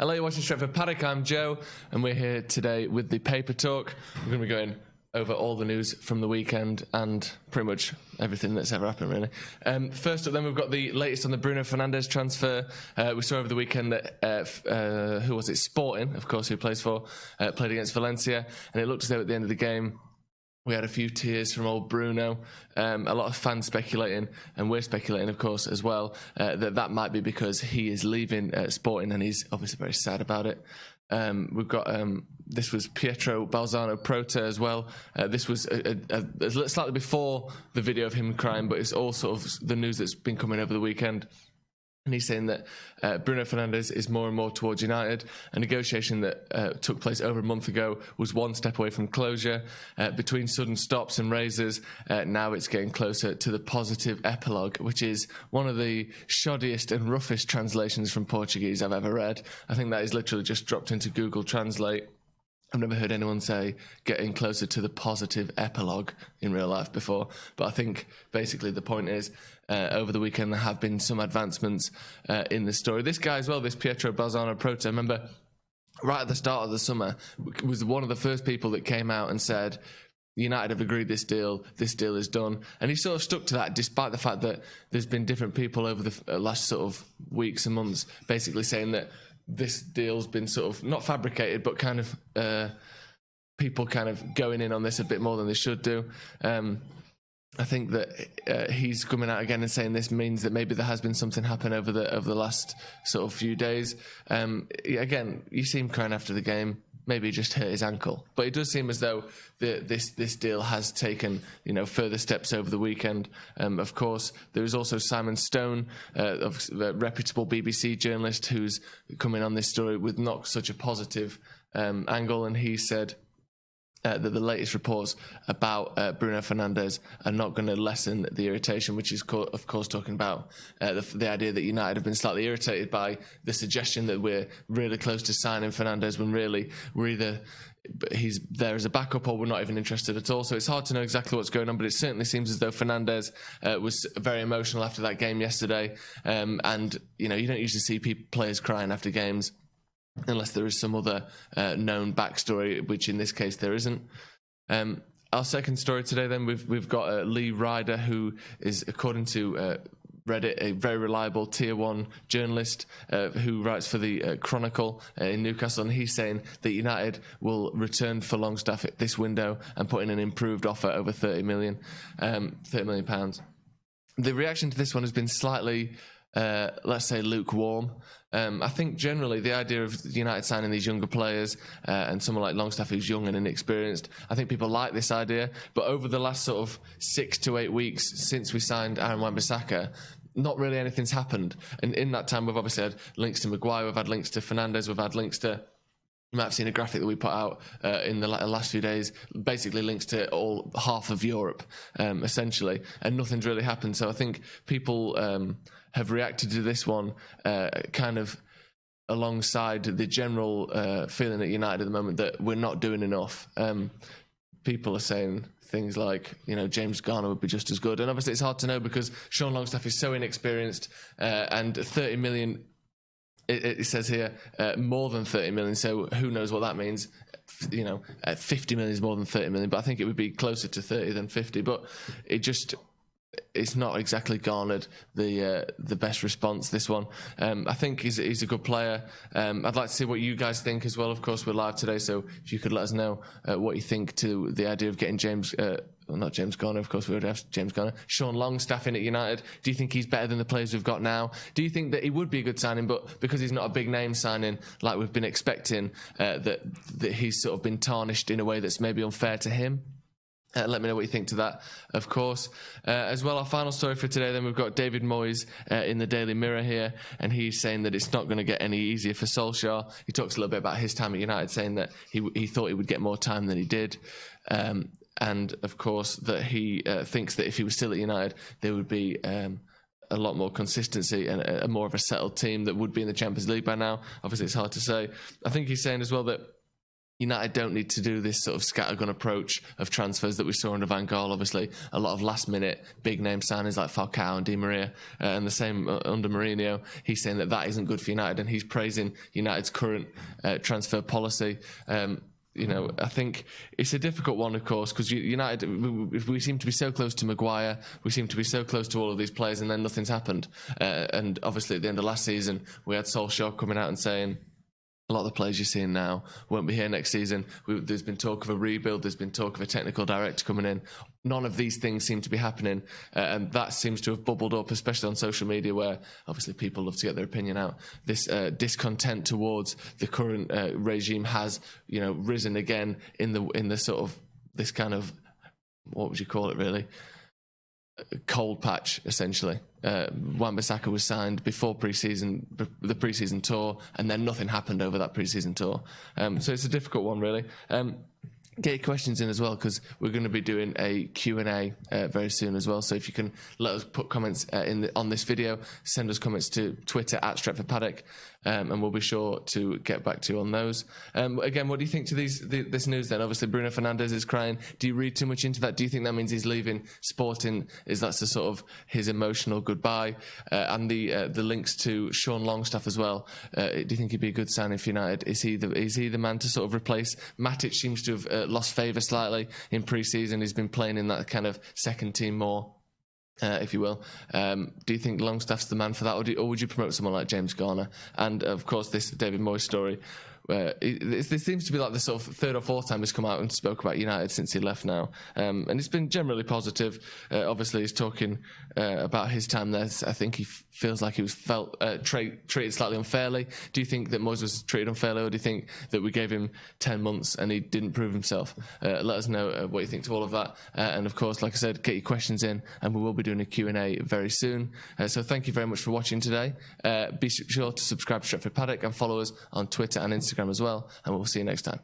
Hello, you're watching Stretford Paddock. I'm Joe, and we're here today with the Paper Talk. We're going to be going over all the news from the weekend and pretty much everything that's ever happened, really. First up, then, we've got the latest on the Bruno Fernandes transfer. We saw over the weekend that, who was it? Sporting, of course, who plays for, played against Valencia, and it looked as though at the end of the game, we had a few tears from old Bruno, a lot of fans speculating, and we're speculating, of course, as well, that might be because he is leaving Sporting, and he's obviously very sad about it. We've got, this was Pietro Balzano Prota as well. This was slightly before the video of him crying, but it's all sort of the news that's been coming over the weekend. And he's saying that Bruno Fernandes is more and more towards United. A negotiation that took place over a month ago was one step away from closure. Between sudden stops and raises, now it's getting closer to the positive epilogue, which is one of the shoddiest and roughest translations from Portuguese I've ever read. I think that is literally just dropped into Google Translate. I've never heard anyone say getting closer to the positive epilogue in real life before. But I think basically the point is over the weekend there have been some advancements in the story. This guy as well, this Pietro Balzano Prota, I remember right at the start of the summer, was one of the first people that came out and said, United have agreed this deal is done. And he sort of stuck to that despite the fact that there's been different people over the last sort of weeks and months basically saying that this deal's been sort of not fabricated, but kind of people kind of going in on this a bit more than they should do. I think that he's coming out again and saying this means that maybe there has been something happen over the last sort of few days. Again, you see him crying after the game. Maybe he just hurt his ankle, but it does seem as though this deal has taken further steps over the weekend. Of course, there is also Simon Stone, a reputable BBC journalist, who's coming on this story with not such a positive angle, and he said that the latest reports about Bruno Fernandes are not going to lessen the irritation, which is, of course, talking about the idea that United have been slightly irritated by the suggestion that we're really close to signing Fernandes when really we're either he's there as a backup or we're not even interested at all. So it's hard to know exactly what's going on, but it certainly seems as though Fernandes was very emotional after that game yesterday. And, you don't usually see players crying after games, unless there is some other known backstory, which in this case there isn't. Our second story today, then, we've got Lee Ryder, who is, according to Reddit, a very reliable Tier 1 journalist who writes for the Chronicle in Newcastle, and he's saying that United will return for Longstaff this window and put in an improved offer over £30 million. The reaction to this one has been slightly, let's say, lukewarm. I think generally the idea of United signing these younger players and someone like Longstaff who's young and inexperienced, I think people like this idea. But over the last sort of 6 to 8 weeks since we signed Aaron Wan-Bissaka, not really anything's happened. And in that time, we've obviously had links to Maguire, we've had links to Fernandes, we've had links to... You might have seen a graphic that we put out in the last few days, basically links to all half of Europe, essentially, and nothing's really happened. So I think people have reacted to this one kind of alongside the general feeling at United at the moment that we're not doing enough. People are saying things like, James Garner would be just as good. And obviously it's hard to know because Sean Longstaff is so inexperienced and 30 million... It says here more than 30 million, so who knows what that means. 50 million is more than 30 million, but I think it would be closer to 30 than 50. But it's not exactly garnered the best response, this one. I think he's a good player. I'd like to see what you guys think as well. Of course, we're live today, so if you could let us know what you think to the idea of getting not James Garner, of course we already have James Garner, Sean Longstaff in at United. Do you think he's better than the players we've got now? Do you think that he would be a good signing, but because he's not a big name signing like we've been expecting, that he's sort of been tarnished in a way that's maybe unfair to him? Let me know what you think to that, of course. As well, our final story for today, then, we've got David Moyes in the Daily Mirror here, and he's saying that it's not going to get any easier for Solskjaer. He talks a little bit about his time at United, saying that he thought he would get more time than he did. And, of course, that he thinks that if he was still at United, there would be a lot more consistency and a more of a settled team that would be in the Champions League by now. Obviously, it's hard to say. I think he's saying as well that United don't need to do this sort of scattergun approach of transfers that we saw under Van Gaal. Obviously, a lot of last-minute big-name signings like Falcao and Di Maria, and the same under Mourinho. He's saying that isn't good for United, and he's praising United's current transfer policy. I think it's a difficult one, of course, because United, we seem to be so close to Maguire, we seem to be so close to all of these players, and then nothing's happened. And obviously, at the end of last season, we had Solskjaer coming out and saying, a lot of the players you're seeing now won't be here next season. There's been talk of a rebuild. There's been talk of a technical director coming in. None of these things seem to be happening. And that seems to have bubbled up, especially on social media, where obviously people love to get their opinion out. This discontent towards the current regime has, risen again in the sort of this kind of, what would you call it really? Cold patch, essentially. Wan-Bissaka was signed before the pre-season tour, and then nothing happened over that pre-season tour. So it's a difficult one, really. Get your questions in as well, because we're going to be doing a Q&A very soon as well. So if you can let us put comments on this video, send us comments to Twitter at Stretford Paddock, and we'll be sure to get back to you on those. Again, what do you think to this news then? Obviously, Bruno Fernandes is crying. Do you read too much into that? Do you think that means he's leaving Sporting? Is that the sort of his emotional goodbye? And the links to Sean Longstaff as well. Do you think he'd be a good signing for United? Is he the man to sort of replace? Matic seems to have lost favour slightly in pre-season. He's been playing in that kind of second team more, if you will. Do you think Longstaff's the man for that, or would you promote someone like James Garner? And of course, this David Moyes story. This seems to be like the sort of third or fourth time he's come out and spoke about United since he left now, and it's been generally positive. Obviously, he's talking about his time there. I think he feels like he was treated slightly unfairly. Do you think that Moyes was treated unfairly, or do you think that we gave him 10 months and he didn't prove himself? Let us know what you think to all of that, and of course, like I said, get your questions in, and we will be doing a Q&A very soon. So thank you very much for watching today. Be sure to subscribe to Stretford Paddock and follow us on Twitter and Instagram as well, and we'll see you next time.